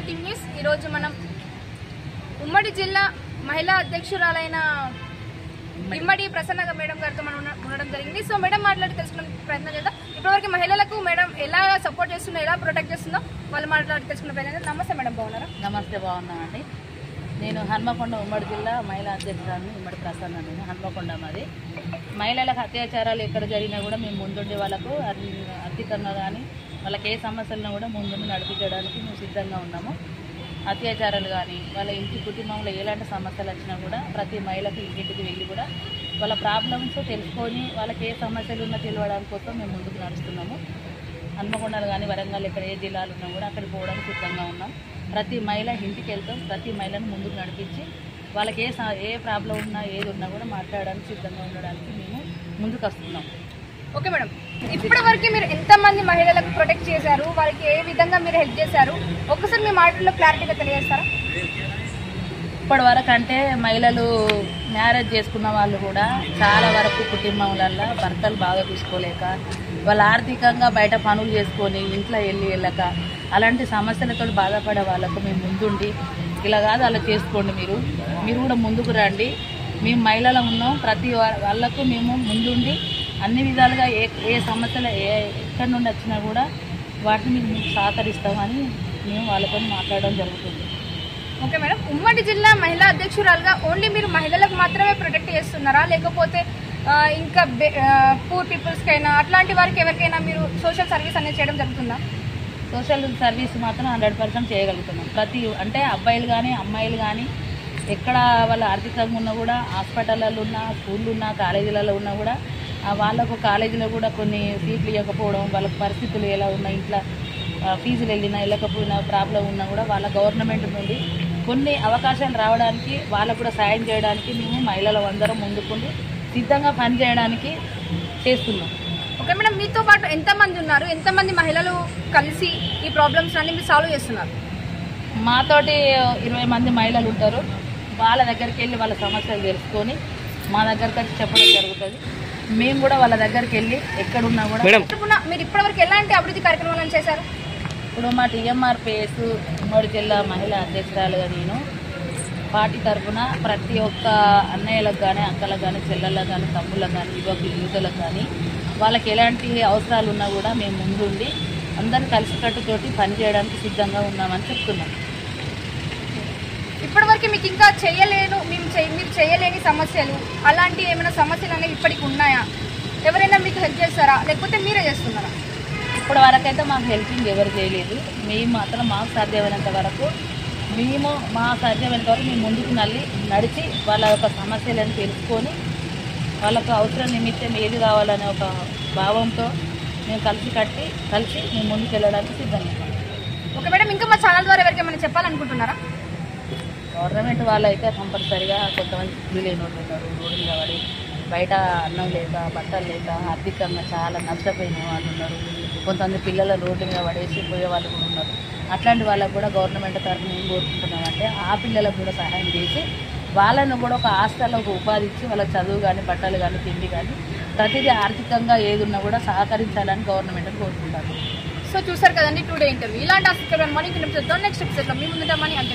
Team news ఈ రోజు మనం ఉమ్మడి జిల్లా మహిళా అధ్యక్షురాలైన ఇమ్మడి ప్రసన్న మేడం గారితో మనం ఉండడం జరిగింది. సో మేడం మాట్లాడి తెలుసుకునే ప్రయత్నం చేద్దాం. ఇప్పటివరకు మహిళలకు మేడం ఎలా సపోర్ట్ చేస్తుందో, ఎలా ప్రొటెక్ట్ చేస్తుందో వాళ్ళు మాట్లాడి తెలుసుకునే ప్రయత్నం చేద్దాం. నమస్తే మేడం, బాగున్నారా? నమస్తే, బాగున్నామండి. నేను హన్మకొండ ఉమ్మడి జిల్లా మహిళా అధ్యక్షురాలని ఇమ్మడి ప్రసన్న. నేను హన్మకొండ మాది. మహిళలకు అత్యాచారాలు ఎక్కడ జరిగినా కూడా మేము ముందుండి వాళ్ళకు ఆర్థికంగా కానీ వాళ్ళకి ఏ సమస్యలను కూడా ముందుండి నడిపించడానికి మేము సిద్ధంగా ఉన్నాము. అత్యాచారాలు కానీ వాళ్ళ ఇంటి కుటుంబంలో ఎలాంటి సమస్యలు వచ్చినా కూడా ప్రతి మహిళకు ఇంటింటికి వెళ్ళి కూడా వాళ్ళ ప్రాబ్లమ్స్ తెలుసుకొని వాళ్ళకి ఏ సమస్యలు ఉన్నా తెలియడానికి కోసం మేము ముందుకు నడుస్తున్నాము. హన్మకొండలు కానీ వరంగల్ ఎక్కడ ఏ జిల్లాలు ఉన్నా కూడా అక్కడికి పోవడానికి సిద్ధంగా ఉన్నాం. ప్రతి మహిళ ఇంటికి వెళ్తాం, ప్రతి మహిళను ముందుకు నడిపించి వాళ్ళకి ఏ ప్రాబ్లం ఉన్నా ఏది ఉన్నా కూడా మాట్లాడడానికి సిద్ధంగా ఉండడానికి మేము ముందుకు వస్తున్నాం. ఓకే మేడం, ఇప్పటి వరకు మీరు ఎంతమంది మహిళలకు ప్రొటెక్ట్ చేశారు, వారికి ఏ విధంగా మీరు హెల్ప్ చేశారు, ఒక్కసారి మీ మాటల్లో క్లారిటీగా తెలియజేస్తారా? ఇప్పటి వరకు అంటే మహిళలు మ్యారేజ్ చేసుకున్న వాళ్ళు కూడా చాలా వరకు కుటుంబంలల్లో భర్తలు బాగా చూసుకోలేక వాళ్ళు ఆర్థికంగా బయట పనులు చేసుకొని ఇంట్లో వెళ్ళక అలాంటి సమస్యలతో బాధపడే వాళ్ళకు మేము ముందుండి ఇలా కాదు అలా చేసుకోండి, మీరు కూడా ముందుకు రండి, మేము మహిళలు ఉన్నాం, ప్రతి వాళ్ళకు మేము ముందుండి అన్ని విధాలుగా ఏ సమస్యలు ఎక్కడి నుండి వచ్చినా కూడా వాటిని మేము సహకరిస్తామని మేము వాళ్ళతో మాట్లాడడం జరుగుతుంది. ఓకే మేడం, ఉమ్మడి జిల్లా మహిళా అధ్యక్షురాలుగా ఓన్లీ మీరు మహిళలకు మాత్రమే ప్రొటెక్ట్ చేస్తున్నారా, లేకపోతే ఇంకా పూర్ పీపుల్స్కైనా అట్లాంటి వారికి ఎవరికైనా మీరు సోషల్ సర్వీస్ అనేది చేయడం జరుగుతుందా? సోషల్ సర్వీస్ మాత్రం 100% చేయగలుగుతున్నాం. అంటే అబ్బాయిలు కానీ అమ్మాయిలు కానీ ఎక్కడ వాళ్ళ ఆర్థికంగా ఉన్నా కూడా హాస్పిటల్లో ఉన్నా, స్కూళ్ళు ఉన్నా, కాలేజీలలో ఉన్నా కూడా వాళ్ళకు కాలేజీలో కూడా కొన్ని సీట్లు ఇవ్వకపోవడం, వాళ్ళ పరిస్థితులు ఎలా ఉన్నా, ఇంట్లో ఫీజులు వెళ్ళకపోయినా ప్రాబ్లం ఉన్నా కూడా వాళ్ళ గవర్నమెంట్ నుండి కొన్ని అవకాశాలు రావడానికి వాళ్ళకు కూడా సాయం చేయడానికి మేము మహిళలు అందరం ముందుకుండి సిద్ధంగా పనిచేయడానికి చేస్తున్నాం. ఓకే మేడం, మీతో పాటు ఎంతమంది ఉన్నారు, ఎంతమంది మహిళలు కలిసి ఈ ప్రాబ్లమ్స్ అన్ని మీరు సాల్వ్ చేస్తున్నారు? మాతోటి 20 మంది మహిళలు ఉంటారు. వాళ్ళ దగ్గరికి వెళ్ళి వాళ్ళ సమస్యలు తెలుసుకొని మా దగ్గరకు వచ్చి చెప్పడం జరుగుతుంది. మేము కూడా వాళ్ళ దగ్గరికి వెళ్ళి ఎక్కడున్నా కూడా మీరు ఇప్పటివరకు ఎలాంటి అభివృద్ధి కార్యక్రమాలను చేశారు? ఇప్పుడు మా TMRPS ఉమ్మడి జిల్లా మహిళా అధ్యక్షురాలుగా నేను పార్టీ తరఫున ప్రతి ఒక్క అన్నయ్యలకు కానీ, అక్కలకు కానీ, చెల్లెళ్ళకు కానీ, తమ్ముళ్ళకు కానీ, యువతులకు కానీ వాళ్ళకి ఎలాంటి అవసరాలు ఉన్నా కూడా మేము ముందుండి అందరం కలిసికట్టుతోటి పనిచేయడానికి సిద్ధంగా ఉన్నామని చెప్తున్నాం. ఇప్పటివరకు మీకు ఇంకా మీరు చేయలేని సమస్యలు అలాంటి ఏమైనా సమస్యలు అనేవి ఇప్పటికి ఉన్నాయా? ఎవరైనా మీకు హెల్ప్ చేస్తారా, లేకపోతే మీరే చేస్తున్నారా? ఇప్పటి వరకు అయితే మాకు హెల్పింగ్ ఎవరు చేయలేదు. మేము మాత్రం మాకు సాధ్యమైనంత వరకు మేము ముందుకు నడిచి వాళ్ళ యొక్క సమస్యలను తెలుసుకొని వాళ్ళకు అవసరం నిమిత్తం ఏది కావాలనే ఒక భావంతో మేము కలిసి మేము ముందుకు వెళ్ళడానికి సిద్ధంగా ఉన్నాం. ఓకే మేడం, ఇంకా మా ఛానల్ ద్వారా ఎవరికైనా చెప్పాలనుకుంటున్నారా? గవర్నమెంట్ వాళ్ళు అయితే కంపల్సరిగా కొంతమంది ఇల్లు లేని వాళ్ళు ఉన్నారు, రోడ్డు మీద పడి బయట అన్నం లేక, బట్టలు లేక, ఆర్థికంగా చాలా నష్టపోయిన వాళ్ళు ఉన్నారు. కొంతమంది పిల్లల రోడ్డు మీద పడేసి పోయే వాళ్ళు కూడా ఉన్నారు. అట్లాంటి వాళ్ళకు కూడా గవర్నమెంట్ తరఫున ఏం కోరుకుంటున్నామంటే ఆ పిల్లలకు కూడా సహాయం చేసి వాళ్ళను కూడా ఒక హాస్టల్లో ఒక ఉపాధి ఇచ్చి వాళ్ళ చదువు కానీ, బట్టలు కానీ, తిండి కానీ ప్రతిదీ ఆర్థికంగా ఏది ఉన్నా కూడా సహకరించాలని గవర్నమెంట్ని కోరుకుంటారు. సో చూసారు కదండి టుడే ఇంటర్వ్యూ. ఇలాంటి ఆసక్తికరమైన మార్నింగ్ నెక్స్ట్ ఎపిసోడ్లో మీ ముందుంటామని అంటే